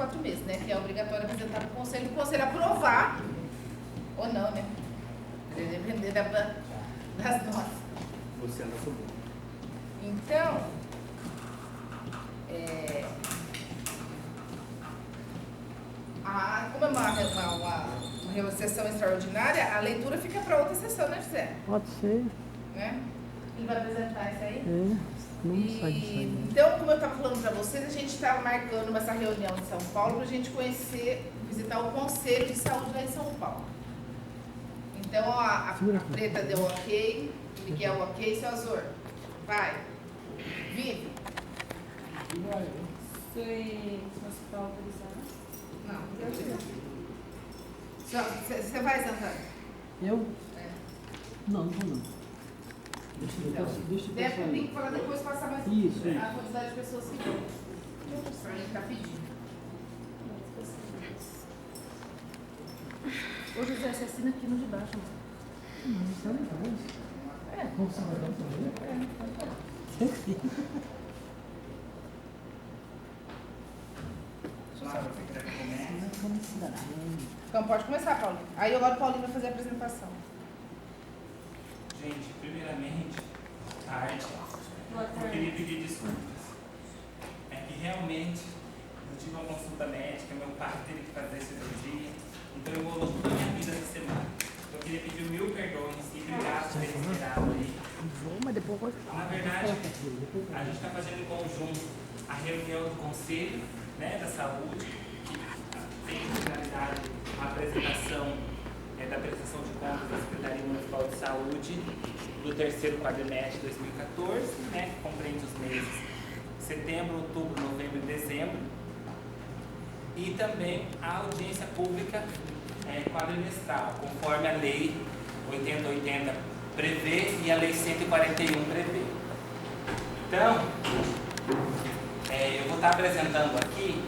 4 meses, né? Que é obrigatório apresentar para o conselho aprovar ou não, né? Depender das notas. Você anda sobre. Então, como é uma sessão extraordinária, a leitura fica para outra sessão, né, José? Pode ser. Né? Ele vai apresentar isso aí? Não sai disso aí. Né? Então, como eu estava falando para vocês, a gente estava marcando essa reunião em São Paulo para a gente visitar o Conselho de Saúde lá em São Paulo. Então, a Preta deu ok, o Miguel ok, seu Azor, vai, Vive. Foi no hospital autorizado? Não, você vai, Santana? Eu? É. Não vou não. Deixa eu Deve ter que falar depois, passar mais Isso. a quantidade de pessoas que vão. Para mim ficar pedindo. Ô José, você assina aqui no de baixo. Não sabe mais. É. Como você vai dar também? Então pode começar, Paulinho. Aí agora o Paulinho vai fazer a apresentação. Gente, primeiramente, tarde. Eu queria pedir desculpas. É que realmente eu tive uma consulta médica, meu pai teve que fazer cirurgia, então eu vou toda a minha vida essa semana. Eu queria pedir 1000 perdões e obrigado por ter esperado aí. Mas depois Na verdade, a gente está fazendo em conjunto a reunião do Conselho, né, da Saúde, que tem finalidade a apresentação da prestação de contas da Secretaria Municipal de Saúde do terceiro quadrimestre de 2014, né, que compreende os meses setembro, outubro, novembro e dezembro, e também a audiência pública quadrimestral, conforme a Lei 8080 prevê e a Lei 141 prevê. Então, eu vou estar apresentando aqui,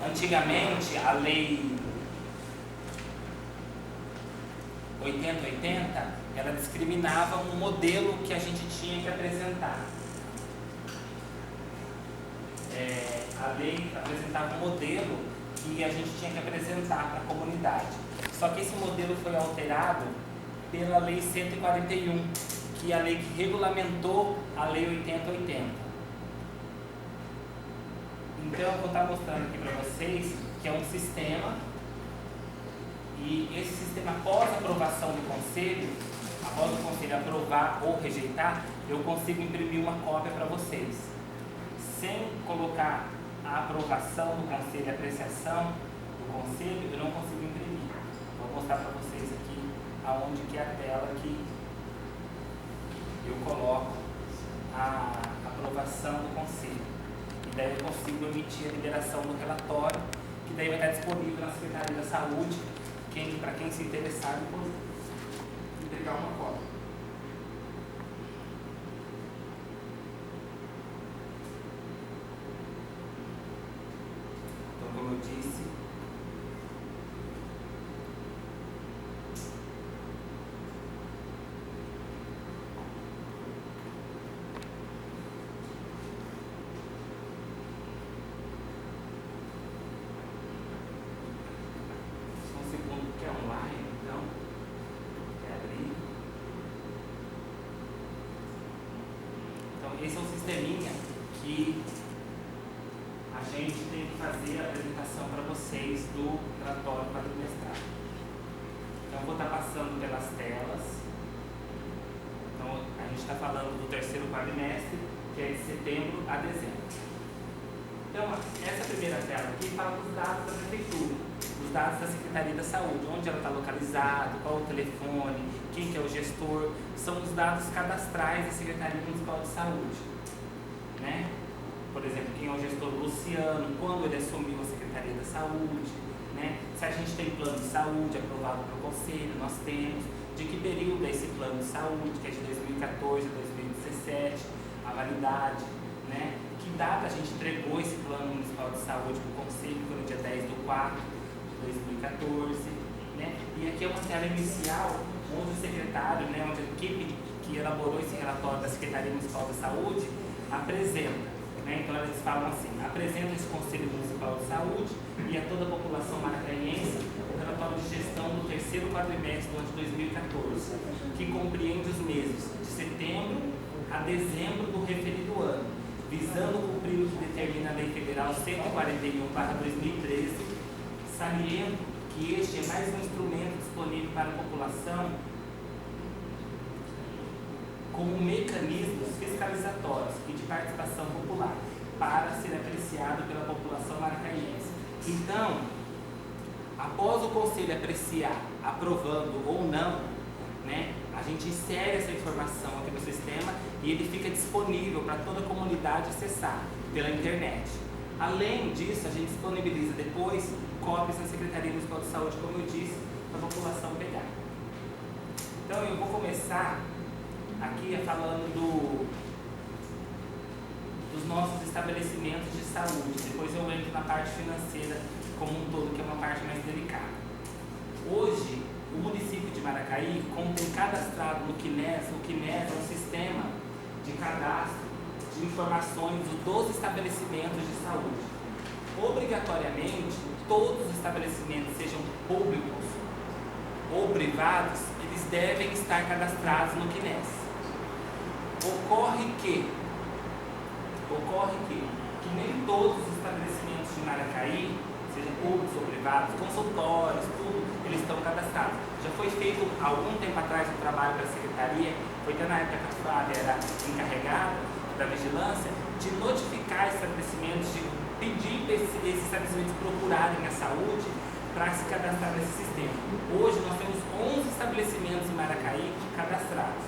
antigamente a Lei 8080, ela discriminava um modelo que a gente tinha que apresentar. A lei apresentava um modelo que a gente tinha que apresentar para a comunidade. Só que esse modelo foi alterado pela Lei 141, que é a lei que regulamentou a Lei 8080. Então eu vou estar mostrando aqui para vocês que é um sistema, e esse sistema, após a aprovação do Conselho, após o Conselho aprovar ou rejeitar, eu consigo imprimir uma cópia para vocês. Sem colocar a aprovação do Conselho, a apreciação do Conselho, eu não consigo imprimir. Vou mostrar para vocês aqui aonde que é a tela que eu coloco a aprovação do Conselho. E daí eu consigo emitir a liberação do relatório, que daí vai estar disponível na Secretaria da Saúde. Para quem se interessar, eu vou entregar uma cópia. Então, como eu disse, que é online, então, abrir. Então, esse é um sisteminha que a gente tem que fazer a apresentação para vocês do relatório quadrimestral. Então, eu vou estar passando pelas telas. Então, a gente está falando do terceiro quadrimestre, que é de setembro a dezembro. Então, essa primeira tela aqui fala dos dados da prefeitura. Os dados da Secretaria da Saúde, onde ela está localizada, qual o telefone, quem que é o gestor, são os dados cadastrais da Secretaria Municipal de Saúde, né? Por exemplo, quem é o gestor Luciano, quando ele assumiu a Secretaria da Saúde, né? Se a gente tem plano de saúde aprovado pelo Conselho, nós temos, de que período é esse plano de saúde, que é de 2014 a 2017, a validade, né? Que data a gente entregou esse plano municipal de saúde para o Conselho, que foi no dia 10/4. 2014, né? E aqui é uma tela inicial onde o secretário, né, onde a equipe que elaborou esse relatório da Secretaria Municipal da Saúde apresenta, né? Então eles falam assim: apresenta esse Conselho Municipal de Saúde Saúde e a toda a população maranhense o relatório de gestão do terceiro quadrimestre do ano de 2014, que compreende os meses de setembro a dezembro do referido ano, visando cumprir o que determina a Lei Federal 141/2013, saliento que este é mais um instrumento disponível para a população como mecanismos fiscalizatórios e de participação popular para ser apreciado pela população maranhense. Então, após o Conselho apreciar, aprovando ou não, né, a gente insere essa informação aqui no sistema e ele fica disponível para toda a comunidade acessar pela internet. Além disso, a gente disponibiliza depois cópias na Secretaria Municipal de Saúde, como eu disse, para a população pegar. Então, eu vou começar aqui falando dos nossos estabelecimentos de saúde. Depois eu entro na parte financeira como um todo, que é uma parte mais delicada. Hoje, o município de Maracaí contém cadastrado no QNES. O QNES é um sistema de cadastro de informações dos estabelecimentos de saúde. Obrigatoriamente, todos os estabelecimentos, sejam públicos ou privados, eles devem estar cadastrados no QNES. Ocorre que nem todos os estabelecimentos de Maracaí, sejam públicos ou privados, consultórios, tudo, eles estão cadastrados. Já foi feito há algum tempo atrás um trabalho para a Secretaria, foi até na época que a Flávia era encarregada da vigilância, de notificar estabelecimentos, de pedir para esses estabelecimentos procurarem a saúde para se cadastrar nesse sistema. Hoje nós temos 11 estabelecimentos em Maracaí cadastrados.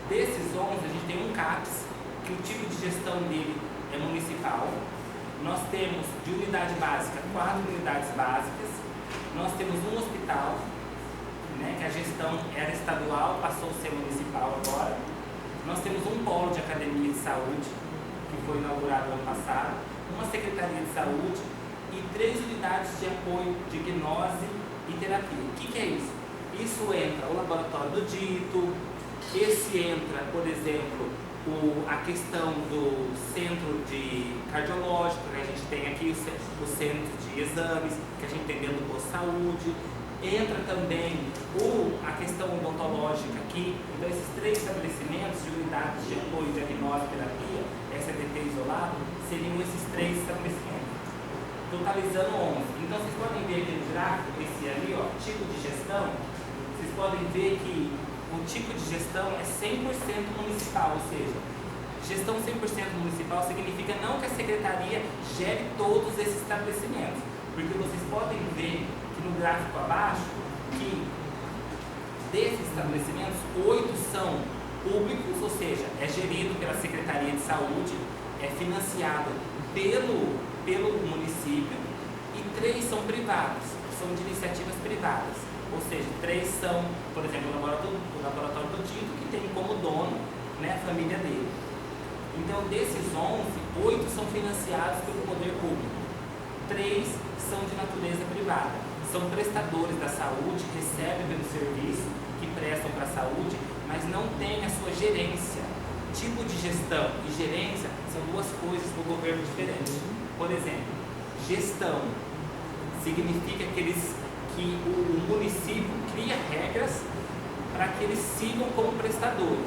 Desses 11, a gente tem um CAPS, que o tipo de gestão dele é municipal. Nós temos de unidade básica 4 unidades básicas. Nós temos um hospital, né, que a gestão era estadual, passou a ser municipal agora. Nós temos um polo de academia de saúde, que foi inaugurado ano passado, uma secretaria de saúde e 3 unidades de apoio de gnose e terapia. O que é isso? Isso entra o laboratório do dito, esse entra, por exemplo, a questão do centro de cardiológico, né? A gente tem aqui o centro de exames, que a gente tem dentro do posto de saúde. Entra também a questão odontológica aqui. Então, esses 3 estabelecimentos de unidades de apoio, diagnóstico e terapia, SBT isolado, seriam esses 3 estabelecimentos, totalizando 11. Então, vocês podem ver aqui no gráfico, esse ali, ó, tipo de gestão, vocês podem ver que o tipo de gestão é 100% municipal, ou seja, gestão 100% municipal significa não que a secretaria gere todos esses estabelecimentos, porque vocês podem ver que no gráfico abaixo, que desses estabelecimentos, 8 são públicos, ou seja, é gerido pela Secretaria de Saúde, é financiado pelo município, e 3 são privados, são de iniciativas privadas. Ou seja, 3 são, por exemplo, o laboratório do Dito, que tem como dono, né, a família dele. Então, desses 11, 8 são financiados pelo poder público. 3 são de natureza privada. São prestadores da saúde, recebem pelo serviço que prestam para a saúde, mas não têm a sua gerência. Tipo de gestão e gerência são 2 coisas do governo diferentes. Por exemplo, gestão significa que o município cria regras para que eles sigam como prestadores,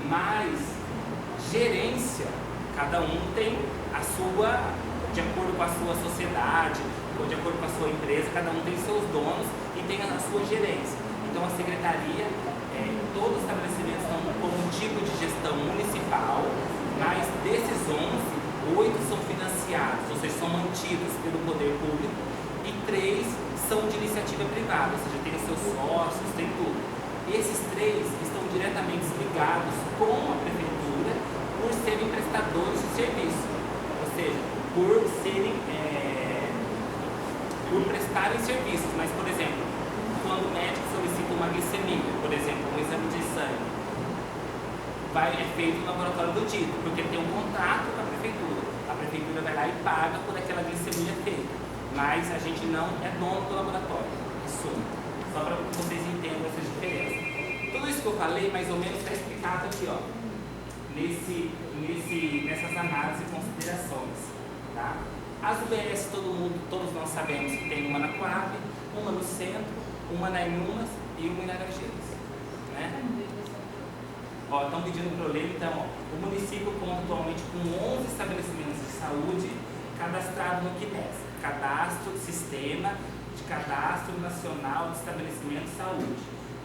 mas gerência, cada um tem a sua, de acordo com a sua sociedade, ou de acordo com a sua empresa, cada um tem seus donos e tem a sua gerência. Então a secretaria, todos os estabelecimentos estão com um tipo de gestão municipal, mas desses 11, 8 são financiados, ou seja, são mantidos pelo poder público, e 3 são de iniciativa privada, ou seja, tem os seus sócios, tem tudo. Esses 3 estão diretamente ligados com a prefeitura por serem prestadores de serviço, ou seja, por prestarem serviços. Mas, por exemplo, quando o médico solicita uma glicemia, por exemplo, um exame de sangue, é feito no laboratório do Dito, porque tem um contrato com a prefeitura. A prefeitura vai lá e paga por aquela glicemia feita. Mas a gente não é dono do laboratório, isso, só para que vocês entendam essa diferença. Tudo isso que eu falei, mais ou menos, está explicado aqui, ó, nessas análises e considerações, tá? As UBS, todos nós sabemos que tem uma na Coab, uma no centro, uma na Inumas e uma em Laranjeiras, né? Ó, estão pedindo para eu ler, então, ó, o município conta atualmente com 11 estabelecimentos de saúde cadastrados no CNES, Sistema de Cadastro Nacional de Estabelecimentos de Saúde,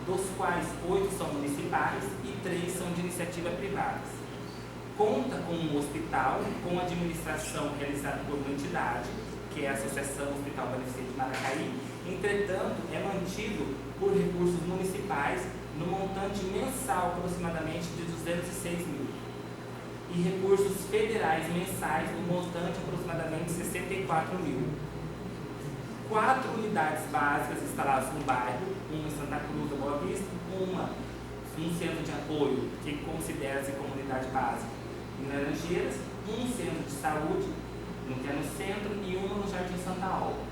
dos quais 8 são municipais e 3 são de iniciativa privada. Conta com um hospital com administração realizada por uma entidade, que é a Associação Hospital Beneficente de Maracaí, entretanto, é mantido por recursos municipais no montante mensal aproximadamente de 206 mil e recursos federais mensais no montante aproximadamente 64 mil. 4 unidades básicas instaladas no bairro, uma em Santa Cruz da Boa Vista, uma um centro de apoio que considera-se como unidade básica em Laranjeiras, um centro de saúde que é no centro e uma no Jardim Santa Olga,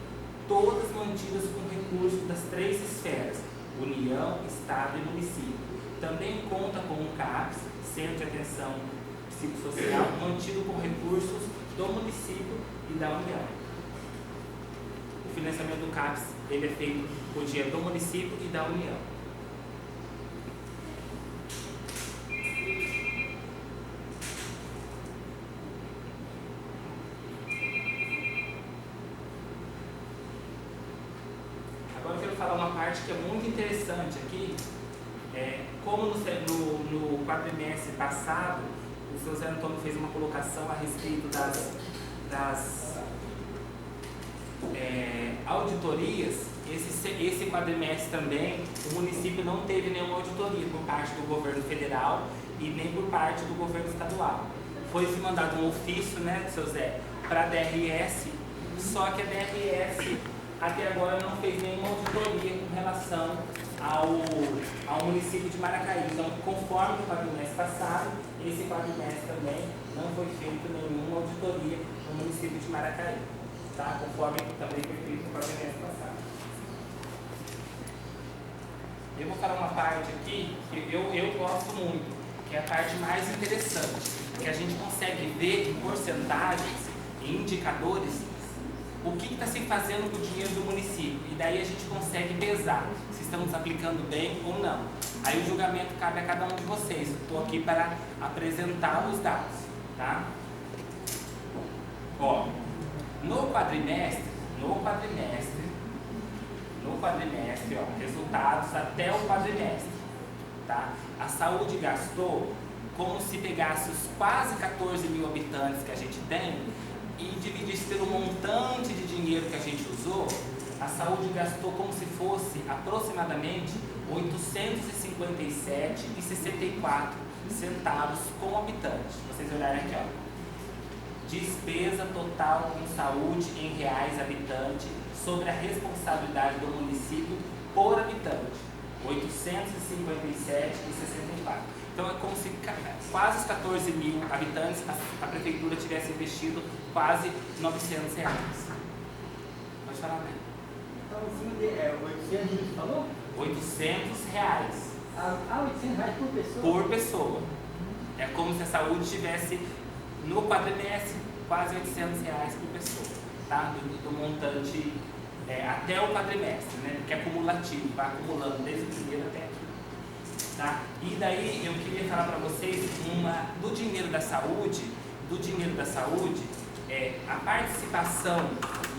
todas mantidas com recursos das 3 esferas, União, Estado e município. Também conta com um CAPS, Centro de Atenção Psicossocial, mantido com recursos do município e da União. O financiamento do CAPS ele é feito com dinheiro do município e da União. Agora eu quero falar uma parte que é muito interessante aqui. Como no quadrimestre passado, o Sr. Zé Antônio fez uma colocação a respeito das auditorias, esse quadrimestre também, o município não teve nenhuma auditoria por parte do governo federal e nem por parte do governo estadual. Foi mandado um ofício, né, Sr. Zé, para a DRS, só que a DRS até agora não fez nenhuma auditoria com relação ao município de Maracaí. Então, conforme o quadrimestre passado, esse quadrimestre também não foi feito nenhuma auditoria no município de Maracaí, tá? Conforme também foi feito no quadrimestre passado. Eu vou falar uma parte aqui que eu gosto muito, que é a parte mais interessante, que a gente consegue ver em porcentagens e indicadores o que está se fazendo com o dinheiro do município, e daí a gente consegue pesar se estamos aplicando bem ou não. Aí o julgamento cabe a cada um de vocês. Estou aqui para apresentar os dados, tá? Ó, no quadrimestre, ó, resultados até o quadrimestre, tá? A saúde gastou como se pegasse os quase 14 mil habitantes que a gente tem e dividisse pelo montante de dinheiro que a gente usou. A saúde gastou como se fosse aproximadamente R$ 857,64 com habitante. Vocês olharem aqui, ó. Despesa total com saúde em reais habitante sobre a responsabilidade do município por habitante, R$ 857,64. Então é como se quase os 14 mil habitantes a prefeitura tivesse investido quase R$ 900. Pode falar, né? Então, assim, 800, você falou? R$ 800. R$800 por pessoa? Por pessoa. É como se a saúde tivesse no quadrimestre quase R$ 800 por pessoa, tá? Do montante até o quadrimestre, né? Porque é acumulativo, vai acumulando desde o primeiro até aqui. Tá? E daí eu queria falar para vocês do dinheiro da saúde, a participação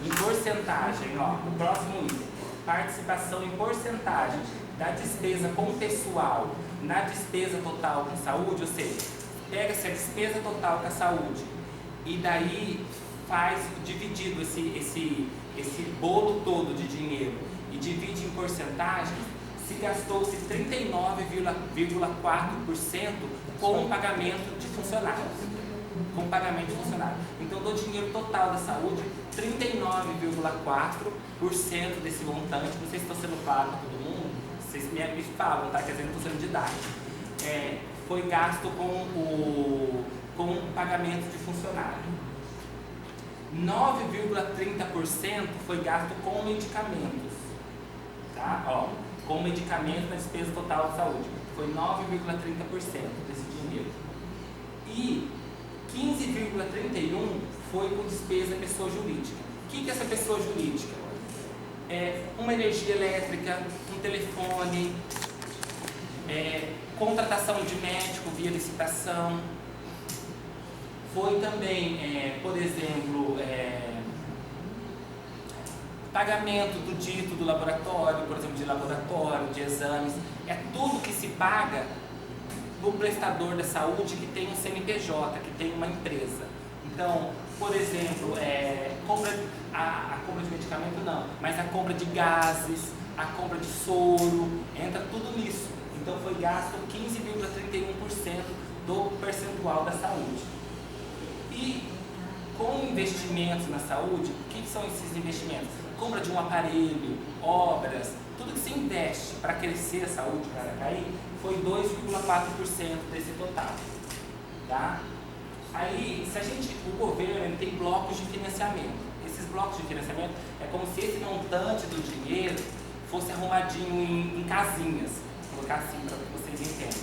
em porcentagem, ó, o próximo item, participação em porcentagem da despesa com pessoal na despesa total com saúde, ou seja, pega-se a despesa total com a saúde e daí faz dividido esse bolo todo de dinheiro e divide em porcentagem. Se gastou-se 39,4% com pagamento de funcionários. Então, do dinheiro total da saúde, 39,4% desse montante, não sei se estou sendo claro para todo mundo, vocês me falam, tá? Quer dizer, não estou sendo didático. Foi gasto com pagamento de funcionário. 9,30% foi gasto com medicamentos. Tá? Ó, com medicamentos na despesa total de saúde. Foi 9,30% desse dinheiro. E 15,31% foi com despesa pessoa jurídica. O que é essa pessoa jurídica? É uma energia elétrica, um telefone, contratação de médico via licitação. Foi também, por exemplo, pagamento do dito do laboratório, por exemplo, de laboratório, de exames. É tudo que se paga do prestador da saúde que tem um CNPJ, que tem uma empresa. Então, por exemplo, a compra de medicamento não, mas a compra de gases, a compra de soro, entra tudo nisso. Então foi gasto 15,31% do percentual da saúde. E com investimentos na saúde, o que são esses investimentos? Compra de um aparelho, obras, tudo que se investe para crescer a saúde, para cair, foi 2,4% desse total. Tá? Aí, o governo ele tem blocos de financiamento. Esses blocos de financiamento é como se esse montante do dinheiro fosse arrumadinho em casinhas. Vou colocar assim para que vocês entendam.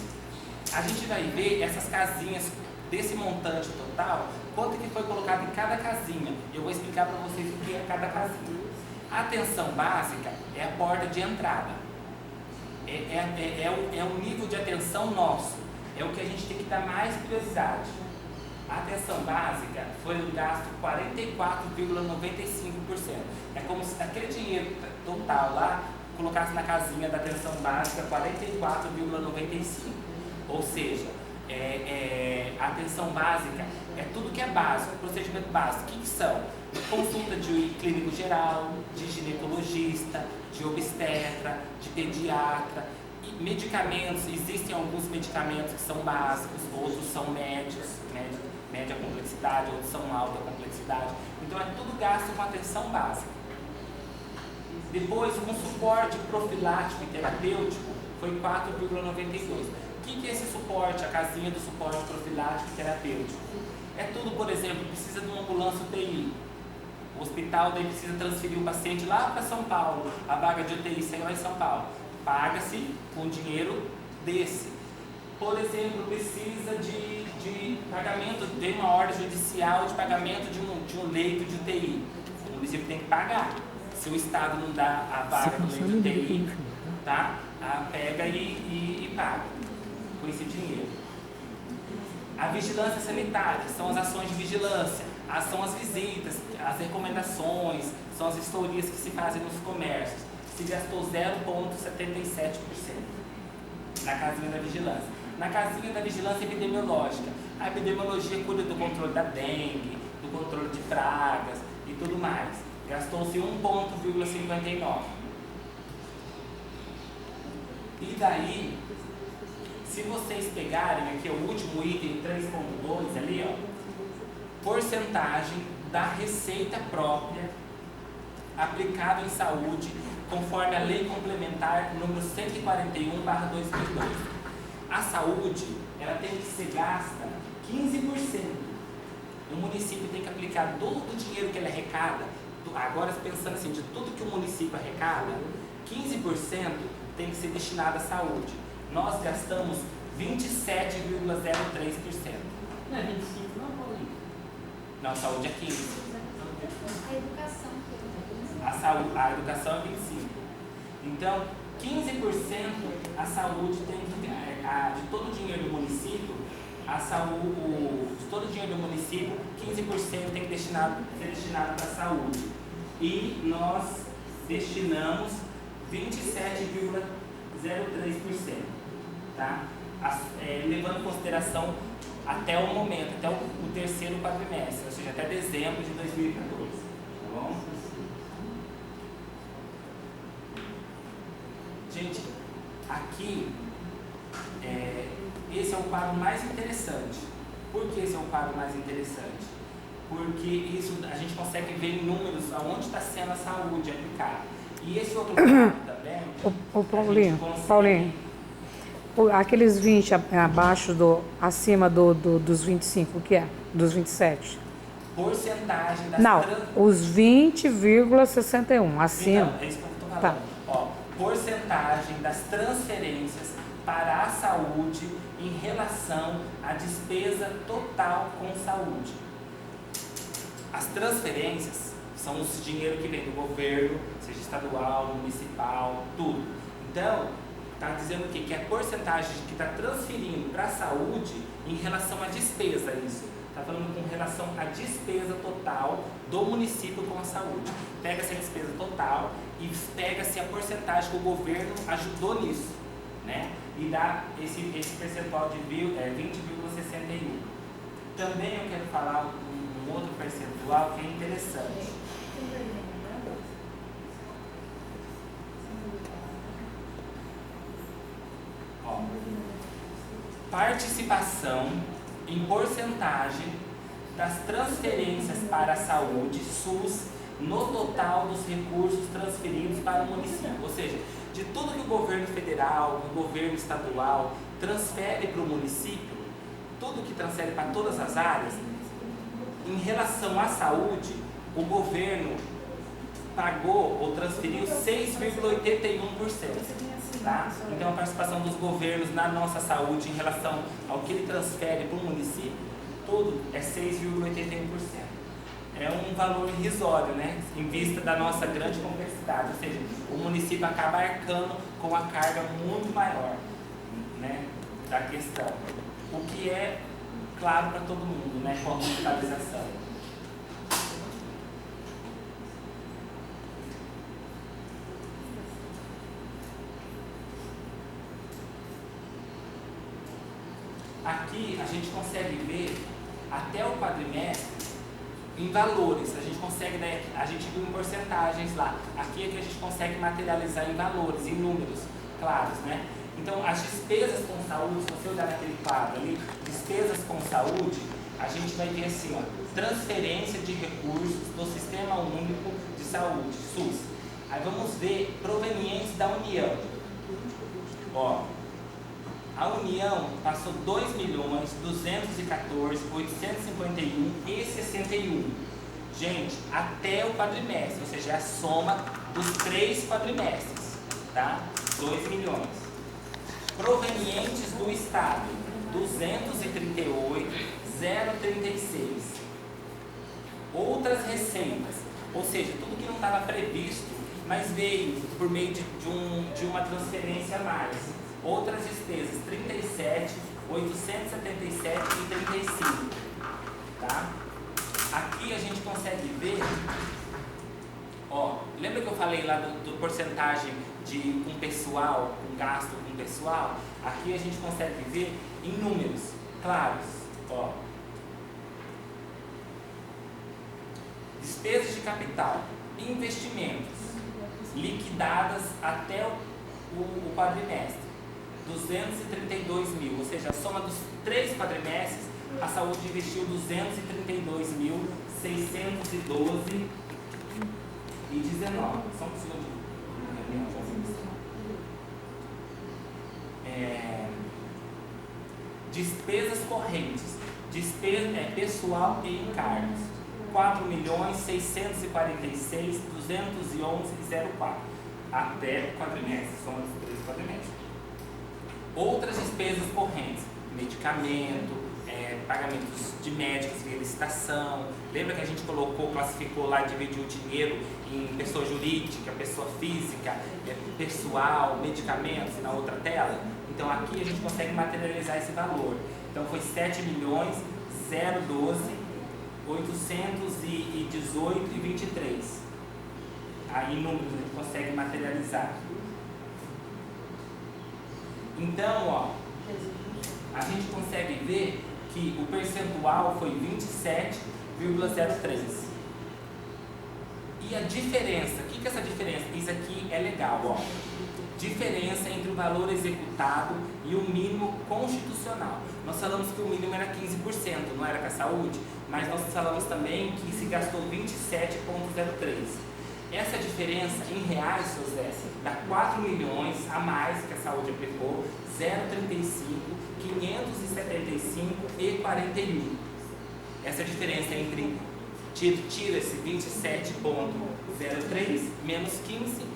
A gente vai ver essas casinhas desse montante total, quanto que foi colocado em cada casinha. Eu vou explicar para vocês o que é cada casinha. A atenção básica é a porta de entrada. É o nível de atenção nosso. É o que a gente tem que dar mais prioridade. A atenção básica foi um gasto 44,95%. É como se aquele dinheiro total lá colocasse na casinha da atenção básica 44,95%. Ou seja, a atenção básica é tudo que é básico, procedimento básico. O que são? Consulta de clínico geral, de ginecologista, de obstetra, de pediatra. E medicamentos, existem alguns medicamentos que são básicos, outros são média complexidade, outros são alta complexidade. Então é tudo gasto com atenção básica. Depois, com suporte profilático e terapêutico, foi 4,92%. O que é esse suporte, a casinha do suporte profilático e terapêutico? É tudo, por exemplo, precisa de uma ambulância UTI. O hospital daí precisa transferir o paciente lá para São Paulo, a vaga de UTI sai lá em São Paulo. Paga-se com dinheiro desse. Por exemplo, precisa de pagamento, de uma ordem judicial de pagamento de um leito de UTI. O município tem que pagar. Se o Estado não dá a vaga do leito de UTI, tá? Pega e paga com esse dinheiro. A vigilância sanitária são as ações de vigilância, são as visitas, as recomendações, são as vistorias que se fazem nos comércios. Se gastou 0,77% na casinha da vigilância. Na casinha da vigilância epidemiológica, a epidemiologia cuida do controle da dengue, do controle de pragas e tudo mais. Gastou-se 1,59%. E daí, se vocês pegarem aqui o último item 3.2 ali, ó, porcentagem da receita própria aplicada em saúde, conforme a Lei Complementar número 141/2002. A saúde, ela tem que ser gasta 15%. O município tem que aplicar todo o dinheiro que ele arrecada. Agora, pensando assim, de tudo que o município arrecada, 15% tem que ser destinado à saúde. Nós gastamos 27,03%. Não é 25, não, Paulinho? Não, a saúde é 15%. A educação. A educação é 25%. Então, 15% a saúde tem que, de todo o dinheiro do município, de todo o dinheiro do município, 15% tem que ser destinado para a saúde. E nós destinamos 27,03%, tá? Levando em consideração até o momento, até o terceiro quadrimestre, ou seja, até dezembro de 2014, tá bom? Gente, aqui, esse é o quadro mais interessante. Por que esse é o quadro mais interessante? Porque isso a gente consegue ver em números aonde está sendo a saúde aplicada. E esse outro quadro também... Paulinho, aqueles 20 abaixo acima dos 25, o que é? Dos 27? Porcentagem das... Não, os 20,61, acima. Então, é isso que eu estou falando. Tá. Ó, porcentagem das transferências para a saúde em relação à despesa total com saúde. As transferências são os dinheiro que vem do governo, seja estadual, municipal, tudo. Então, está dizendo o quê? Que é a porcentagem que está transferindo para a saúde em relação à despesa, isso. Está falando com relação à despesa total do município com a saúde. Pega-se a despesa total e pega-se a porcentagem que o governo ajudou nisso, né? E dá esse percentual de 20,61. Também eu quero falar um outro percentual que é interessante. Ó, participação em porcentagem das transferências para a saúde, SUS, no total dos recursos transferidos para o município. Ou seja, de tudo que o governo federal, o governo estadual transfere para o município, tudo que transfere para todas as áreas, em relação à saúde, o governo pagou ou transferiu 6,81%. Tá? Então a participação dos governos na nossa saúde em relação ao que ele transfere para o município, tudo é 6,81%. É um valor irrisório, né? Em vista da nossa grande complexidade, ou seja, o município acaba arcando com a carga muito maior, né, da questão. O que é claro para todo mundo, né, com a municipalização. Aqui a gente consegue ver até o quadrimestre em valores, a gente consegue, né, a gente viu em porcentagens lá. Aqui é que a gente consegue materializar em valores, em números claros, né? Então, as despesas com saúde, se você olhar naquele quadro ali, despesas com saúde, a gente vai ver assim, ó, transferência de recursos do Sistema Único de Saúde, SUS. Aí vamos ver provenientes da União. Ó, a União passou 2.214.851,61. Gente, até o quadrimestre, ou seja, é a soma dos 3 quadrimestres, tá? 2 milhões. Provenientes do Estado, 238.036. Outras receitas, ou seja, tudo que não estava previsto, mas veio por meio de uma transferência a mais. Outras despesas, 37.877,35. Tá? Aqui a gente consegue ver, ó, lembra que eu falei lá do porcentagem com pessoal, com gasto com pessoal? Aqui a gente consegue ver em números claros, ó. Despesas de capital, investimentos liquidadas até o quadrimestre, 232 mil, ou seja, a soma dos 3 quadrimestres, a saúde investiu 232.612,19. Só um segundo. Despesas correntes, pessoal e encargos, 4.646.211,04 até o quadrimestre, soma dos 3 quadrimestres. Outras despesas correntes, medicamento, pagamentos de médicos via licitação. Lembra que a gente classificou lá, dividiu o dinheiro em pessoa jurídica, pessoa física, pessoal, medicamentos na outra tela? Então aqui a gente consegue materializar esse valor. Então foi 7.012.818,23. Aí em números a gente consegue materializar. Então, ó, a gente consegue ver que o percentual foi 27,03. E a diferença, o que é essa diferença? Isso aqui é legal, ó. Diferença entre o valor executado e o mínimo constitucional. Nós falamos que o mínimo era 15%, não era com a saúde, mas nós falamos também que se gastou 27,03. Essa diferença em reais, seu Zé, dá 4 milhões a mais que a saúde aplicou, 0,35, 575,41. Essa diferença entre, tira esse 27,03 menos 15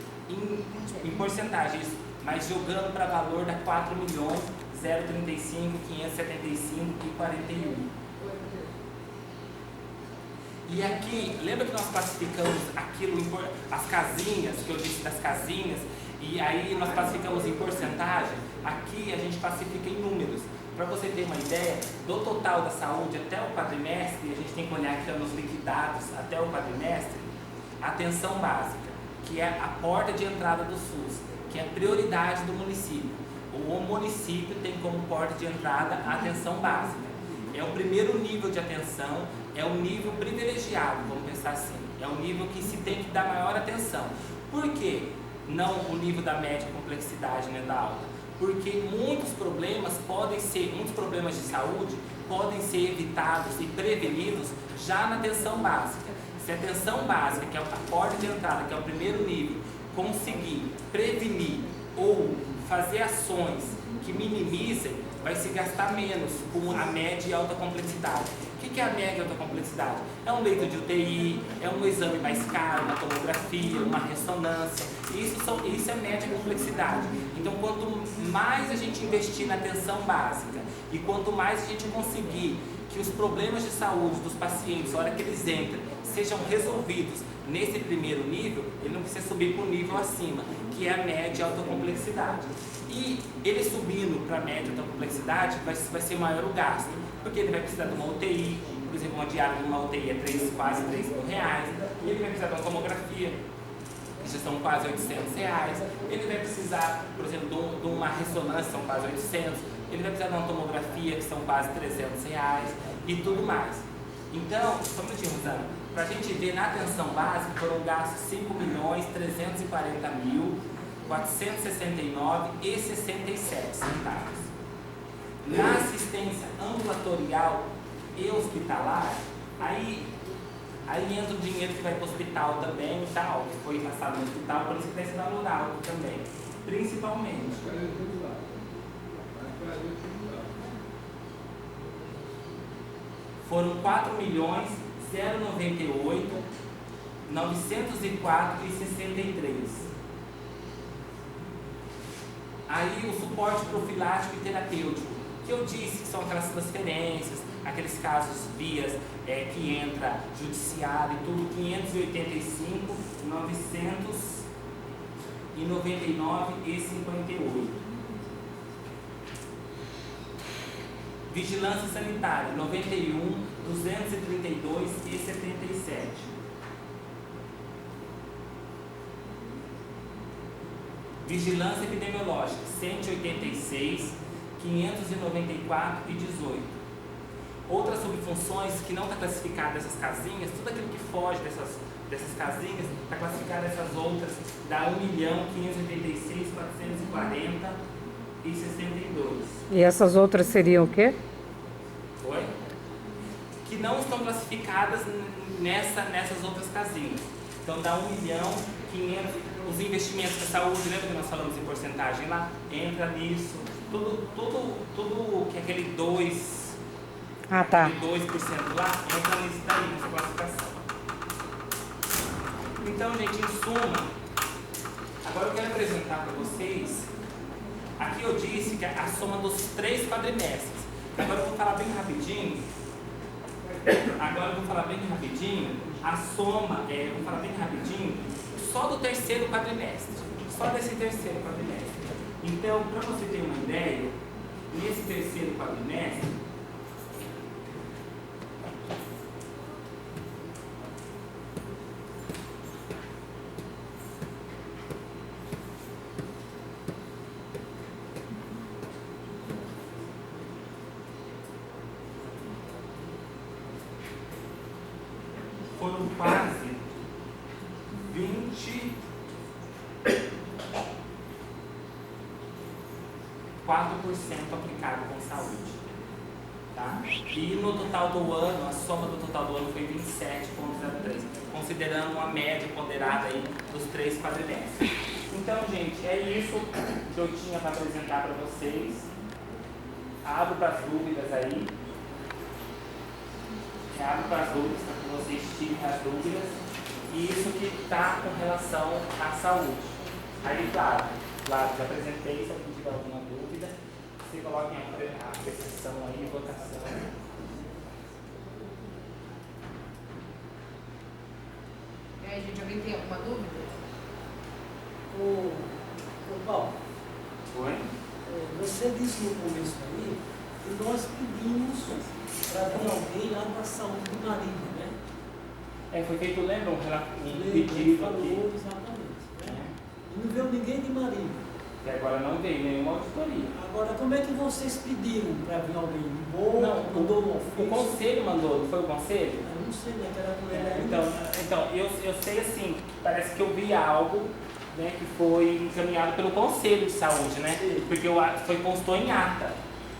em porcentagens, mas jogando para valor dá 4 milhões, 0,35, 575,41. E aqui, lembra que nós classificamos as casinhas, que eu disse das casinhas, e aí nós classificamos em porcentagem? Aqui a gente classifica em números. Para você ter uma ideia, do total da saúde até o quadrimestre, a gente tem que olhar aqui nos liquidados até o quadrimestre, a atenção básica, que é a porta de entrada do SUS, que é a prioridade do município. O município tem como porta de entrada a atenção básica. É o primeiro nível de atenção, é o nível privilegiado, vamos pensar assim. É o nível que se tem que dar maior atenção. Por quê? Não o nível da média complexidade, né, da alta? Porque muitos problemas de saúde podem ser evitados e prevenidos já na atenção básica. Se a atenção básica, que é a porta de entrada, que é o primeiro nível, conseguir prevenir ou fazer ações que minimizem, vai se gastar menos com a média e alta complexidade. O que é a média e alta complexidade? É um leito de UTI, é um exame mais caro, uma tomografia, uma ressonância. Isso é média e complexidade. Então, quanto mais a gente investir na atenção básica e quanto mais a gente conseguir que os problemas de saúde dos pacientes, na hora que eles entram, sejam resolvidos nesse primeiro nível, ele não precisa subir para o nível acima, que é a média e alta complexidade. E ele subindo para a média e alta complexidade, vai ser maior o gasto, porque ele vai precisar de uma UTI, por exemplo, uma diária de uma UTI é quase 3 mil reais, e ele vai precisar de uma tomografia, que já são quase 800 reais, ele vai precisar, por exemplo, de uma ressonância, são quase 800, ele vai precisar de uma tomografia, que são quase 300 reais, e tudo mais. Então, só um minutinho, Rosana, para a gente ver, na atenção básica foram gastos 5.340.469,67 centavos. Na assistência ambulatorial e hospitalar, aí entra o dinheiro que vai para o hospital também e tal, que foi passado no hospital, por isso que tem esse valor alto também, principalmente. Foram 4.098.904,63. Aí o suporte profilático e terapêutico, que eu disse que são aquelas transferências, aqueles casos vias que entra judiciário e tudo, 585.999,58. Vigilância sanitária, 91.232,77. Vigilância epidemiológica, 186.594,18. Outras subfunções que não está classificada nessas casinhas, tudo aquilo que foge dessas casinhas, está classificado nessas outras, dá 1.586.440,62. E essas outras seriam o quê? Oi? Que não estão classificadas nessas outras casinhas. Então dá 1.500.000. Os investimentos da saúde, lembra que nós falamos em porcentagem lá? Entra nisso. Tudo que é aquele 2%. Tá. Aquele 2% lá, entra nisso daí, nessa classificação. Então, gente, em suma, agora eu quero apresentar para vocês. Aqui eu disse que é a soma dos 3 quadrimestres. Agora eu vou falar bem rapidinho. A soma, vou falar bem rapidinho, só do terceiro quadrimestre. Só desse terceiro quadrimestre. Então, para você ter uma ideia, nesse terceiro quadrimestre, foram quase 24% aplicado com saúde. Tá? E no total do ano, a soma do total do ano foi 27,03, considerando uma média ponderada aí dos 3 quadrimestres. Então, gente, é isso que eu tinha para apresentar para vocês. Abro para as dúvidas aí. Abro para as dúvidas, para que vocês tirem as dúvidas. E isso que está com relação à saúde. Aí, claro, já apresentei, se alguém tiver alguma dúvida, você coloque a apreciação aí, votação. aí, gente, alguém tem alguma dúvida? Ô Paulo, Oi? você disse no começo aí que nós pedimos para vir alguém lá da saúde do marido, né? Foi feito, lembra, um Ele pedido falou aqui. exatamente. Né? E não veio ninguém de marido. E agora não veio nenhuma auditoria. Agora, como é que vocês pediram para vir alguém? Ligou, Não, mandou um O ofício? conselho mandou, não foi o conselho? Eu não sei, né? Que era com ele ainda. Então eu sei assim, que parece que eu vi algo, né, que foi encaminhado pelo Conselho de Saúde, né? Sim. Porque constou em ata.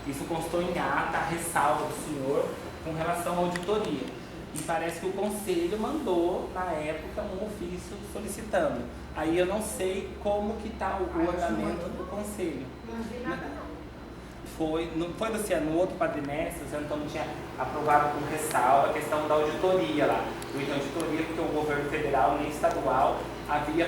Isso constou em ata a ressalva do senhor com relação à auditoria. E parece que o Conselho mandou, na época, um ofício solicitando. Aí eu não sei como que está o andamento do Conselho. Não vi nada, não. Não foi, Luciano, no outro quadrimestre, o Luciano Antônio tinha aprovado com ressalva a questão da auditoria lá. Então, auditoria porque o governo federal nem estadual havia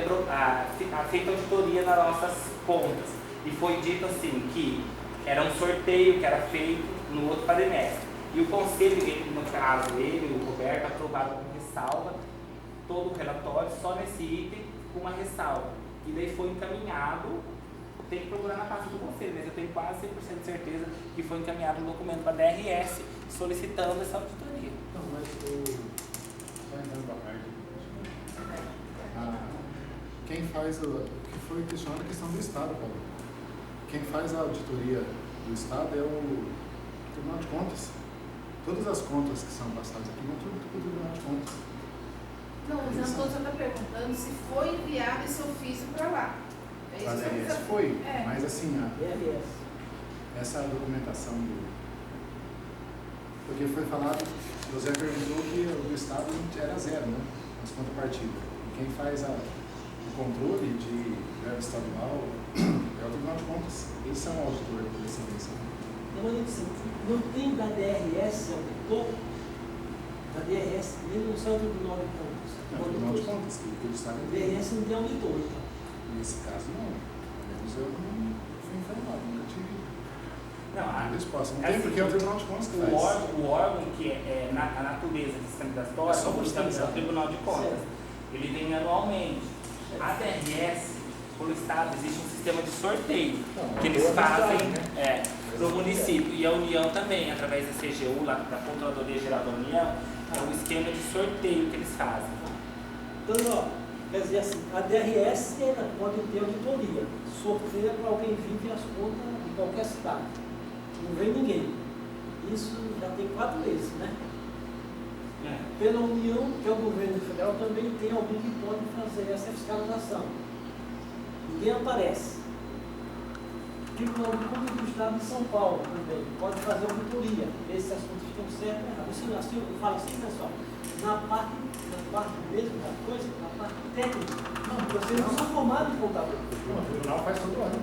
feito auditoria nas nossas contas. E foi dito assim que era um sorteio que era feito no outro quadrimestre. E o conselho, no caso, ele, o Roberto, aprovaram com ressalva todo o relatório, só nesse item, com uma ressalva. E daí foi encaminhado, tem que procurar na pasta do conselho, mas eu tenho quase 100% de certeza que foi encaminhado um documento para a DRS solicitando essa auditoria. Não, mas só entrando da parte. Quem faz o que foi questionado a questão do Estado, Paulo. Quem faz a auditoria do Estado é o Tribunal de Contas. Todas as contas que são passadas aqui vão tudo para o Tribunal de Contas. Não, o Zé Antônio só está perguntando se foi enviado esse ofício para lá. É isso A que você DRS precisa- foi, É. mas assim, DRS. essa documentação do. Porque foi falado, o Zé perguntou que o do Estado era zero, né? As contrapartidas. E quem faz o controle de verba estadual é o Tribunal de Contas. Eles são o auditor por excelência. Então, eu disse, não tem da DRS auditor? Da DRS, ele não sai do Tribunal de Contas. Não, o Tribunal de Contas, que o Estado O tem. DRS não tem auditor, então. Nesse caso, não. Pelo menos eu não fui informado, nunca tive Não, resposta. Não é tem assim, porque é o Tribunal de Contas que faz. o órgão que é a natureza fiscalizatória, É só é o fiscalizar. Tribunal de Contas. Certo. Ele vem anualmente. A DRS, pelo Estado, existe um sistema de sorteio Não, que eles boa fazem verdade, para o município. E a União também, através da CGU, lá da Controladoria Geral da União, é um esquema de sorteio que eles fazem. Então, ó, quer dizer assim, a DRS ela pode ter auditoria. Sorteia para alguém vir ver as contas de qualquer cidade. Não vem ninguém. Isso já tem 4 meses, né? Pela União, que é o governo federal, também tem alguém que pode fazer essa fiscalização. Ninguém aparece. O Tribunal de Contas do Estado de São Paulo também pode fazer auditoria, ver se as contas estão certas ou erradas. Assim, eu falo assim, pessoal, na parte mesmo da coisa, na parte técnica. Não, vocês não são formados em contador. Não, o Tribunal faz todo ano.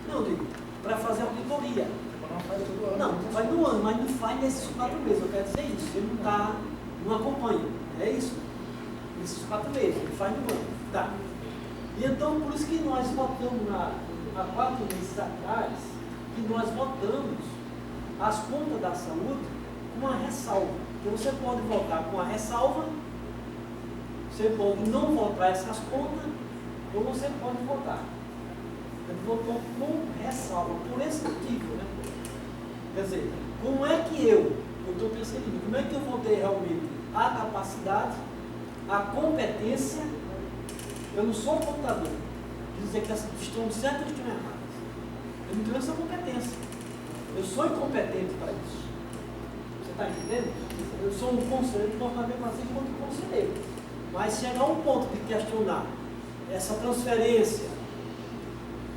Não, digo, para fazer auditoria. O Tribunal faz todo ano. Não, faz no ano, mas não faz nesses 4 meses. Eu quero dizer isso. Ele não acompanha. É isso. Nesses 4 meses, ele faz no ano. Tá. E então, por isso que nós votamos há 4 meses atrás, que nós votamos as contas da saúde com uma ressalva. Então, você pode votar com a ressalva, você pode não votar essas contas, ou você pode votar. Ele votou com ressalva, por esse motivo, né? Quer dizer, como é que eu estou percebendo, como é que eu vou ter realmente a capacidade, a competência, eu não sou contador, de dizer que estão certas ou estão erradas. Eu não tenho essa competência. Eu sou incompetente para isso. Você está entendendo? Eu sou um conselheiro, posso também fazer enquanto conselheiro. Mas chegar a um ponto de questionar essa transferência,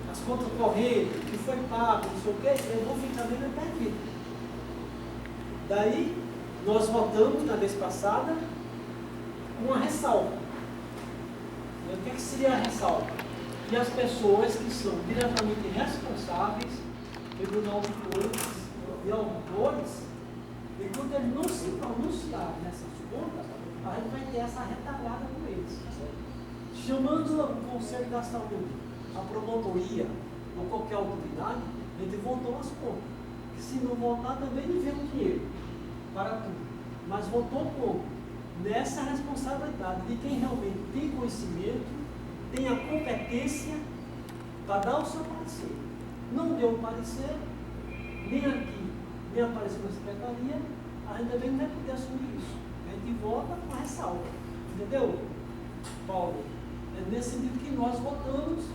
as contas correntes, que foi pago, não sei o quê, eu vou ficar meio perdido. Daí, nós votamos na vez passada com uma ressalva. O que seria a ressalva? Que as pessoas que são diretamente responsáveis, tribunal de contas e auditores, enquanto eles não se pronunciarem nessas contas, a gente vai ter essa retaguarda com eles. Chamando o Conselho da Saúde, a promotoria ou qualquer autoridade, a gente votou as contas. Se não votar, também não vem o dinheiro para tudo. Mas votou como? nessa responsabilidade de quem realmente tem conhecimento, tem a competência para dar o seu parecer. Não deu o parecer, nem aqui, nem apareceu na secretaria, a gente também não vai poder assumir isso. A gente vota com a ressalva. Entendeu, Paulo? É nesse sentido que nós votamos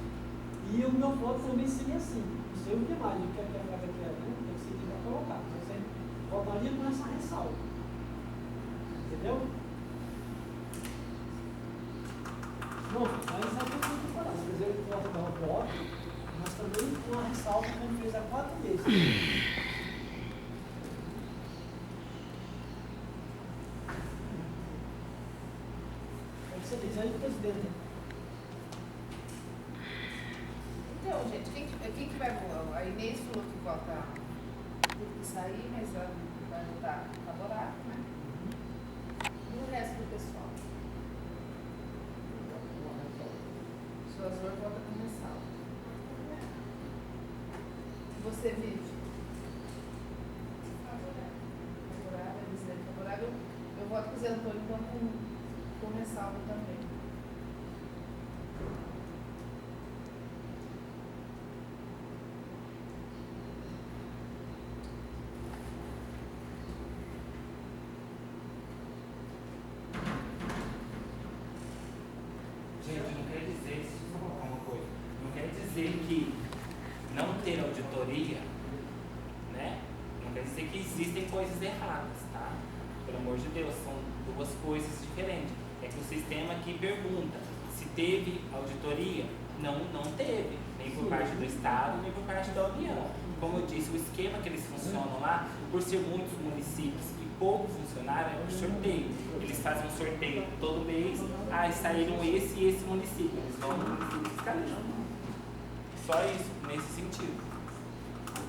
e o meu voto também seria assim. Não sei o que mais, o que é que a Flávia quer, né? Tem que ser que vai colocar. Você votaria com essa ressalva. Entendeu? Bom, mas é o que eu tenho que falar. Se quiser eu posso dar um voto, mas também com a ressalva que a gente fez há 4 meses. Você diz aí, presidente. Então, gente, quem que vai votar? A Inês falou que vota tudo que sair, mas ela vai votar favorável, né? E o resto do pessoal? O seu Azor vota com ressalva. Você, Vivi? Favorável, Elisete favorável. Eu voto com o Zé Antônio, então com ressalva também. Gente, não quer dizer, deixa eu colocar uma coisa, não quer dizer que não ter auditoria, né? Não quer dizer que existem coisas erradas, tá? Pelo amor de Deus, são duas coisas diferentes. É que o sistema aqui pergunta se teve auditoria. Não teve, nem por parte do Estado, nem por parte da União. Como eu disse, o esquema que eles funcionam lá, por ser muitos municípios e pouco funcionário, é por sorteio. Eles fazem um sorteio todo mês, saíram esse e esse município. Eles vão no município fiscalizar. Só isso, nesse sentido.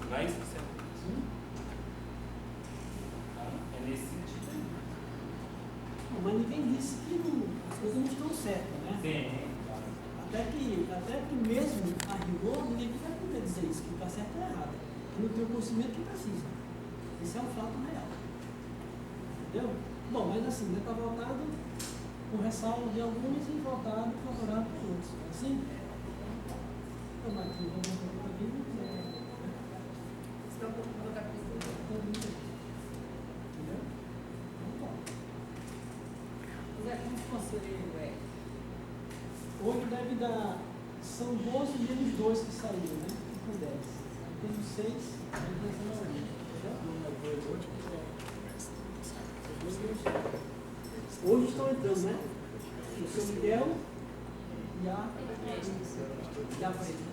Não é isso que você é nesse sentido. Não, mas ninguém disse que as coisas não estão certas, né? Sim. Até que mesmo a rigor, ninguém vai poder dizer isso, que está certo ou errado. Que não tem o conhecimento que precisa. Esse é um fato real. Entendeu? Bom, mas assim, está votado com ressalva de alguns e votado favorável por outros. É assim? Então, aqui, vamos colocar aqui. Estão colocando a Entendeu? Então, Zé, quantos conselheiros é? hoje deve dar, são 12 menos 2 que saíram, né? Com 10. Temos 6, aí tem essa maioria. Entendeu? Hoje estão entrando, né? O seu Miguel e a Preta.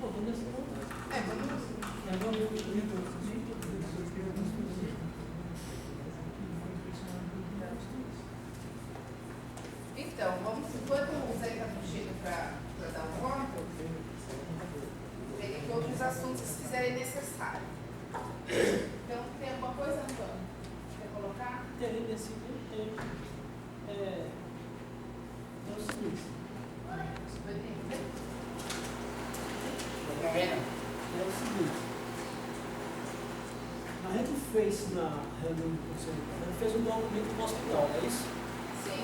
Bom, vamos nesse ponto. vamos. E agora eu Então, enquanto o Zé está fugindo para dar um voto, tem aqui outros assuntos que se fizerem necessário. Então, tem alguma coisa, Antônio? Quer colocar? terei decidido é o seguinte. É o seguinte. A gente fez na reunião do Conselho, a gente fez um documento do hospital, não é isso? Sim.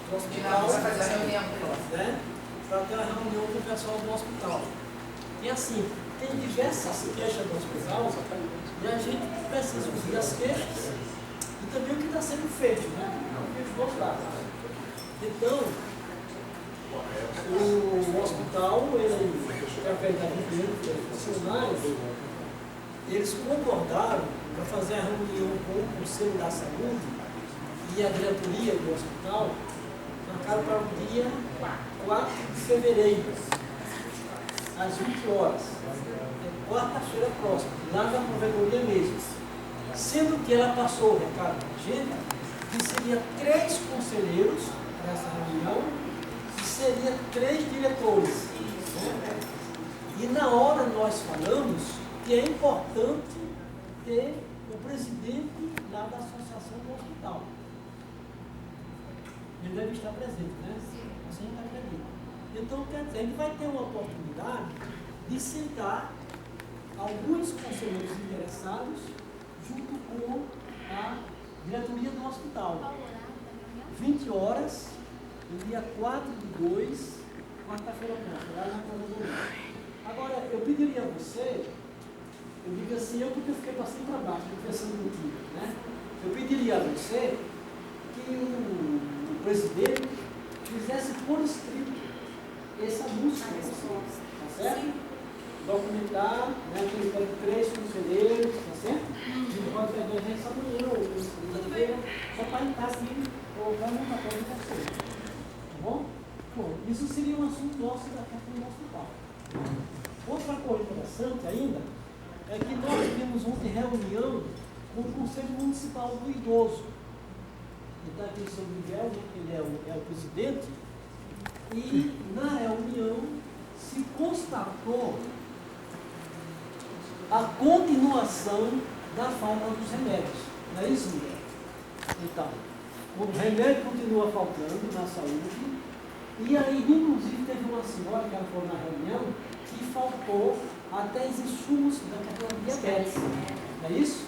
Do Hospital, para fazer a reunião com nós. né? Para ter a reunião com o pessoal do hospital. E assim, tem diversas queixas do hospital e a gente precisa ouvir as queixas e também o que está sendo feito, né? Os dois lados. Então, o hospital, ele, através da governo, funcionários, eles concordaram para fazer a reunião com o Conselho da Saúde e a diretoria do hospital, marcaram para o dia 4 de fevereiro, às 20 horas. É quarta-feira próxima, lá da provedoria mesmo. Sendo que ela passou o recado para a gente, que seria 3 conselheiros para essa reunião e seria 3 diretores. Né? E na hora nós falamos que é importante ter o presidente lá da associação do hospital. Ele deve estar presente, né? Assim está ali. Então, quer dizer, ele vai ter uma oportunidade de sentar alguns conselheiros interessados junto com a diretoria do hospital. 20 horas, no dia 4/2, quarta-feira próxima, lá na Casa do Rio. Agora, eu pediria a você, eu digo assim, porque eu fiquei para cima e para baixo, pensando contigo, né? Eu pediria a você que o presidente fizesse por escrito essa busca, tá certo? Documentar, né, que ele tem 3 conselheiros, tá certo? E pode pegar a gente só amanhã, ou segunda-feira, só para entrar assim, colocar no papel do conselho. Tá bom? Bom, isso seria um assunto nosso da questão do hospital. Outra coisa interessante ainda é que nós tivemos ontem reunião com o Conselho Municipal do Idoso. Está aqui o Sr. Miguel, ele é o presidente, e na reunião se constatou a continuação da falta dos remédios. Não é isso, Miguel? Então, o remédio continua faltando na saúde, e aí, inclusive, teve uma senhora que ela foi na reunião que faltou até os insumos da questão da diabetes. Não é isso?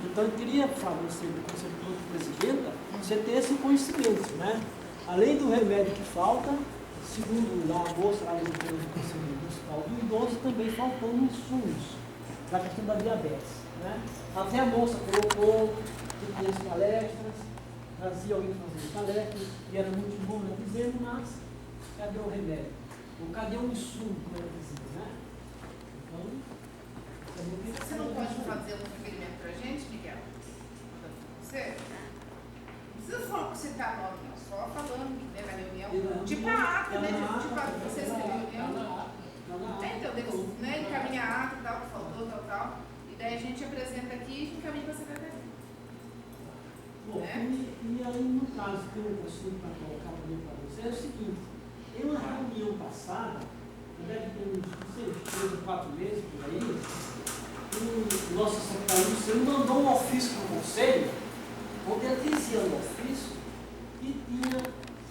Então, eu queria falar você, do Conselho do Presidenta, você ter esse conhecimento, né? Além do remédio que falta, segundo lá a moça lá do Conselho Municipal do Idoso, também faltando insumos da questão da diabetes, né? Até a moça colocou que tinha as palestras, trazia alguém fazendo palestras, e era muito bom, né? Dizendo, mas cadê o remédio? Ou cadê o insumo, como ela dizia, né? Então, você não pode fazer um requerimento para a gente, Miguel? Você? Não precisa falar que você está na reunião, só falando, né, na reunião. Tipo a ata, né? Tipo a ata que vocês têm reunião. Então, deles, né, encaminha a ata, tal, que faltou, tal. E daí a gente apresenta aqui e encaminha para a secretaria. Bom, e aí no caso que eu consigo para colocar para você é o seguinte, em uma reunião passada, deve ter uns 3 ou 4 meses por aí, o nosso secretário Luciano mandou um ofício para o conselho, onde ele dizia no ofício que tinha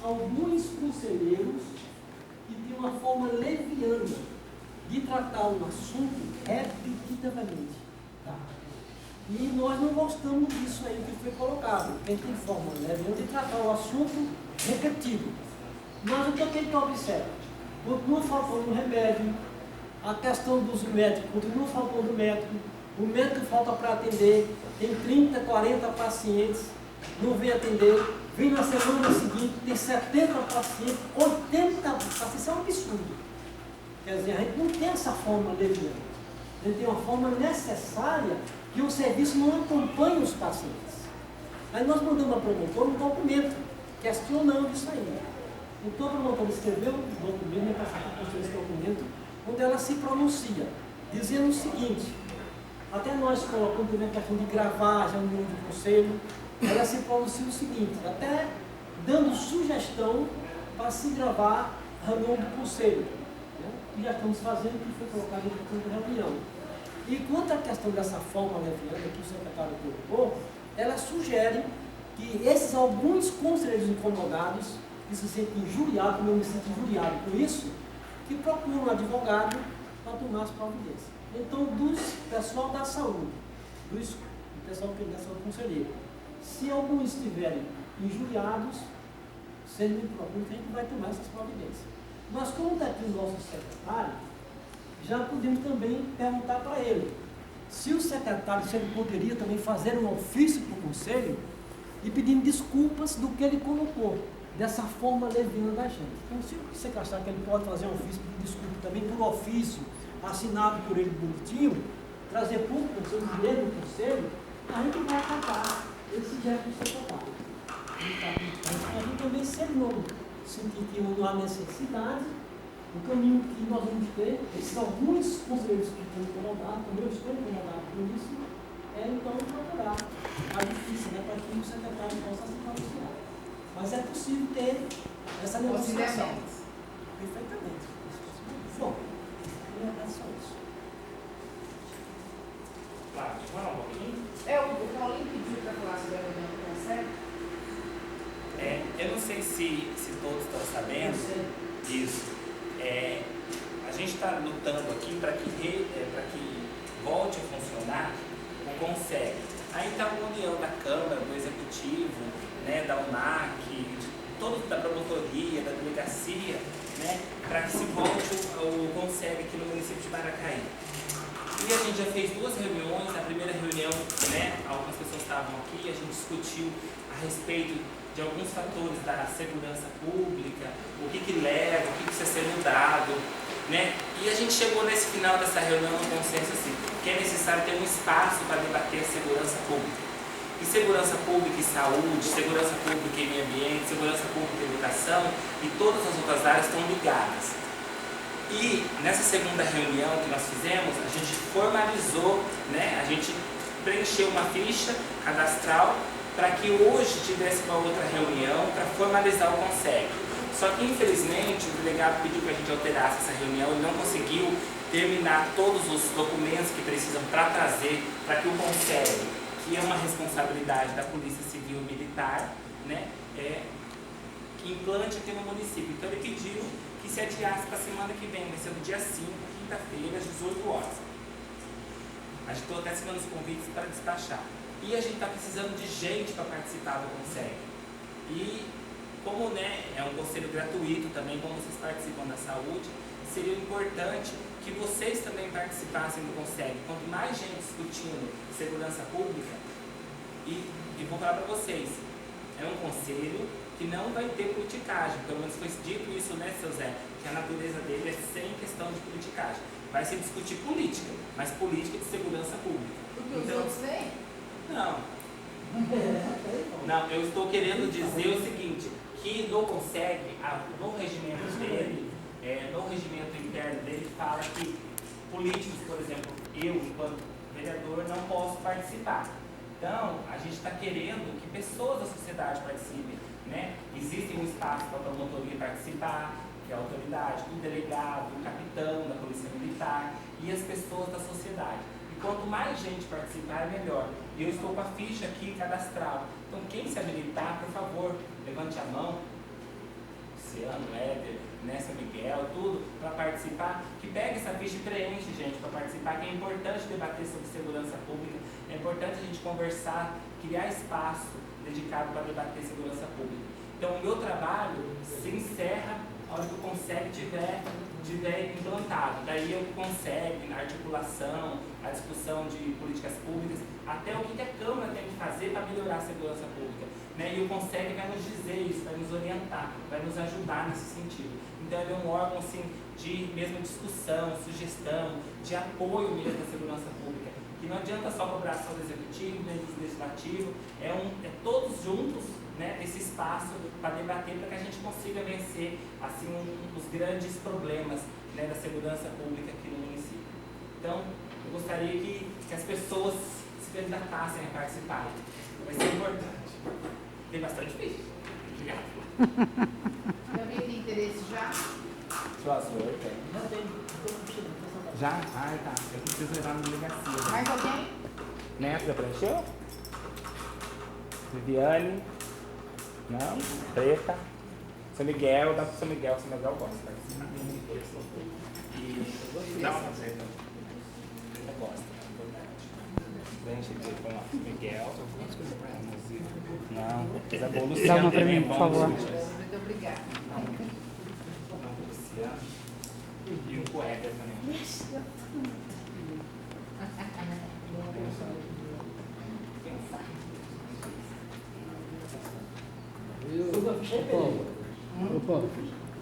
alguns conselheiros que tinham uma forma leviana de tratar um assunto repetidamente. Tá? E nós não gostamos disso aí que foi colocado. Quem tem forma leviana de tratar o assunto repetido. Mas o que a gente observa? Continua faltando remédio, a questão dos médicos continua faltando médico, o médico falta para atender, tem 30, 40 pacientes, não vem atender, vem na semana seguinte, tem 70 pacientes, 80 pacientes, isso é um absurdo. Quer dizer, a gente não tem essa forma leviana, a gente tem uma forma necessária que o serviço não acompanhe os pacientes. Aí nós mandamos a promotora um documento questionando isso aí. Então a promotora escreveu um documento, vai passar para esse documento, onde ela se pronuncia, dizendo o seguinte, até nós colocamos também a questão de gravar a reunião do conselho, ela se pronuncia o seguinte, até dando sugestão para se gravar a reunião do conselho, né? E já estamos fazendo, que foi colocado em reunião. E quanto à questão dessa forma leviana que o secretário colocou, ela sugere que esses alguns conselheiros incomodados, que se sentem injuriados, como eu me sinto injuriado com isso, que procuram um advogado para tomar as providências. Então, do pessoal da saúde, do pessoal da saúde conselheiro, se alguns estiverem injuriados, sendo muito procurados, a gente vai tomar essas providências. Mas como está aqui o nosso secretário, já podemos também perguntar para ele, se o secretário, se ele poderia também fazer um ofício para o conselho e pedindo desculpas do que ele colocou, dessa forma leviana da gente. Então, se você achar que ele pode fazer um ofício, pedir desculpa também por ofício, assinado por ele bonitinho, trazer para o conselho, mesmo o conselho, a gente vai acatar esse dia que você secretário. A gente também, se ele não sentir que não há necessidade, o caminho que nós vamos ter, esses alguns conselheiros que estão incomodados, como eu estou incomodado por isso, é então procurar a justiça, né, para que o secretário possa se pronunciar. Mas é possível ter essa negociação. Perfeitamente. Bom, é só isso. Claro, fala um pouquinho. O Paulinho pediu para falar sobre a reunião do conselho. Eu não sei se todos estão sabendo disso. A gente está lutando aqui para que volte a funcionar o CONSEG. Aí está a união da Câmara, do Executivo, né, da UNAC, da promotoria, da delegacia, né, para que se volte o CONSEG aqui no município de Maracaí. E a gente já fez 2 reuniões. A primeira reunião, né, algumas pessoas estavam aqui, a gente discutiu a respeito de alguns fatores da segurança pública, o que leva, o que precisa ser mudado, né? E a gente chegou nesse final dessa reunião no consenso assim, que é necessário ter um espaço para debater a segurança pública. E segurança pública e saúde, segurança pública e meio ambiente, segurança pública e educação e todas as outras áreas estão ligadas. E nessa segunda reunião que nós fizemos, a gente formalizou, né? A gente preencheu uma ficha cadastral para que hoje tivesse uma outra reunião para formalizar o CONSEG. Só que, infelizmente, o delegado pediu que a gente alterasse essa reunião e não conseguiu terminar todos os documentos que precisam para trazer, para que o CONSEG, que é uma responsabilidade da Polícia Civil e Militar, né, que implante aqui no município. Então, ele pediu que se adiasse para a semana que vem, vai ser no dia 5, quinta-feira, às 18 horas. A gente está até assinando os convites para despachar. E a gente está precisando de gente para participar do CONSEG. E como, né, é um conselho gratuito também, como vocês participam da saúde, seria importante que vocês também participassem do CONSEG. Quanto mais gente discutindo segurança pública, e vou falar para vocês, é um conselho que não vai ter politicagem, pelo menos foi dito isso, né, seu Zé, que a natureza dele é sem questão de politicagem. Vai se discutir política, mas política de segurança pública. Porque os outros têm? Não. Não, eu estou querendo dizer o seguinte, que no CONSEG, no regimento dele, no regimento interno dele, fala que políticos, por exemplo, eu, enquanto vereador, não posso participar. Então, a gente está querendo que pessoas da sociedade participem, né? Existe um espaço para a promotoria participar, que é a autoridade, o delegado, o capitão da Polícia Militar e as pessoas da sociedade. E quanto mais gente participar, é melhor. E eu estou com a ficha aqui cadastral. Então, quem se habilitar, por favor, levante a mão. Luciano, Éder, né, São Miguel, tudo, para participar. Que pegue essa ficha e preenche, gente, para participar, que é importante debater sobre segurança pública. É importante a gente conversar, criar espaço dedicado para debater segurança pública. Então, o meu trabalho se encerra a hora que o CONSEG tiver implantado. Daí eu consigo, na articulação, a discussão de políticas públicas, até o que a Câmara tem que fazer para melhorar a segurança pública. Né? E o CONSEG vai nos dizer isso, vai nos orientar, vai nos ajudar nesse sentido. Então ele é um órgão assim, de mesmo discussão, sugestão, de apoio mesmo à segurança pública. Que não adianta só cobrar só do executivo, nem do legislativo, é todos juntos, né, esse espaço para debater, para que a gente consiga vencer assim, os grandes problemas, né, da segurança pública aqui no município. Então, eu gostaria que as pessoas se candidatassem a participar. Vai ser importante. Tem bastante vídeo. Obrigado. Também tem interesse já? Eu tenho. Não tem. Já? Ah, tá. Eu preciso levar na delegacia. Mais alguém? Neto, já preencheu? Viviane? Não? Preta? São Miguel, dá pro São Miguel gosta. E dá uma preta. Preta gosta, é verdade. Preenche aqui, vamos lá. São Miguel. Não, precisa bom Luciano. Dá uma pra mim, por favor. Muito obrigada. Luciano. E um poeta também.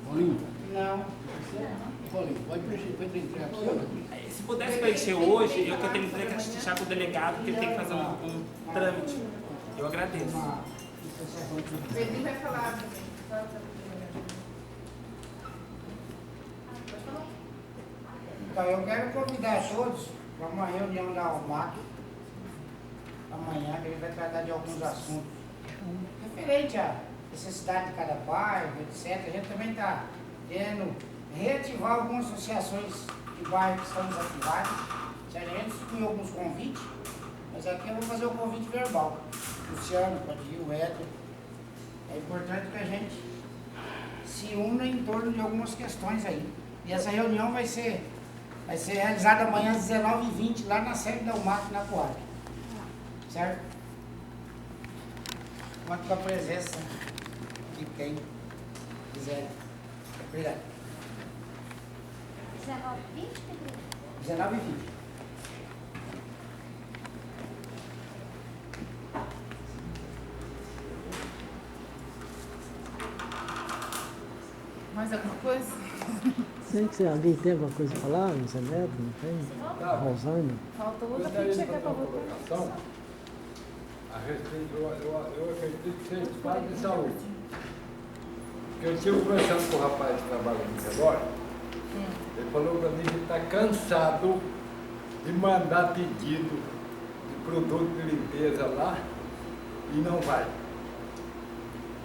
Paulinho, Não. Paulinho, pode entregar aqui. Se pudesse preencher hoje, eu tenho que deixar com o delegado, porque ele tem que fazer um trâmite. Eu agradeço. O Pedrinho vai falar também. Então, eu quero convidar todos para uma reunião da UMAC amanhã, que a gente vai tratar de alguns assuntos referente à necessidade de cada bairro, etc. A gente também está querendo reativar algumas associações de bairro que estão desativadas. A gente distribuiu alguns convites, mas aqui eu vou fazer o convite verbal. O Luciano, pode ir, o Éder. É importante que a gente se una em torno de algumas questões aí. E essa reunião vai ser Vai ser realizado amanhã às 19h20 lá na sede da UMAC, na Coab. Certo? Conto com a presença de quem quiser. Obrigado. 19h20, 19h20. Mais alguma coisa? Sei que alguém tem alguma coisa a falar, o Zé Neto, não tem? A Rosana? Falta outra pra gente chegar pra votar. A respeito, eu acredito que seja quadro de saúde. Porque eu estive conversando com o rapaz que trabalha aqui agora, ele falou para mim que está cansado de mandar pedido de produto de limpeza lá e não vai.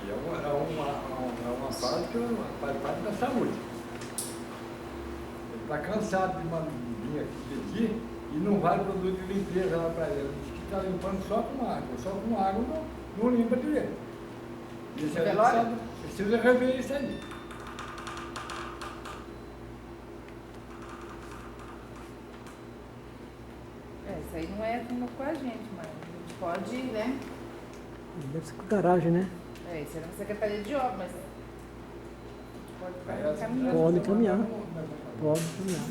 E é uma parte da saúde. Ele está cansado de vir aqui pedir e não vai produto de limpeza lá para ele. Está limpando só com água não limpa direito. Isso aí precisa rever isso aí. Isso aí não é com a gente, mas a gente pode, né? Deve ser com garagem, né? Isso é na Secretaria de Obras, mas pode ficar caminhando. Pode caminhar. Pode caminhar.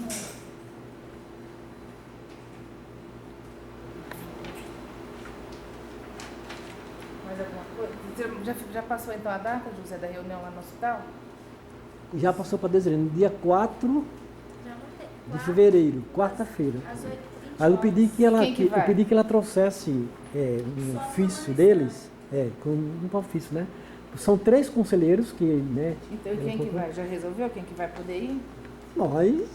Mais alguma coisa? Já passou então a data, José, da reunião lá no hospital? Já passou para Desirê, no dia 4 de fevereiro, quarta-feira. Aí eu pedi que ela trouxesse um ofício deles, com um ofício, né? São 3 conselheiros que, né? Então quem que vai? Já resolveu quem que vai poder ir? Bom, aí,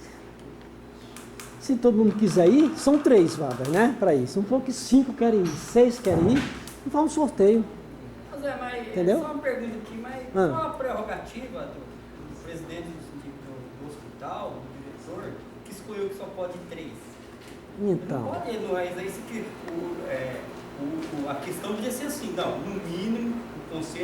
se todo mundo quiser ir, são 3 vagas, né? Para isso. Não for que 5 querem ir, 6 querem ir, não faz um sorteio. Zé, mas entendeu? Só uma pergunta aqui, mas qual a prerrogativa do presidente do hospital, do diretor, que escolheu que só pode 3? Então. Não pode, não é isso que a questão devia ser assim, não, no mínimo, o conselho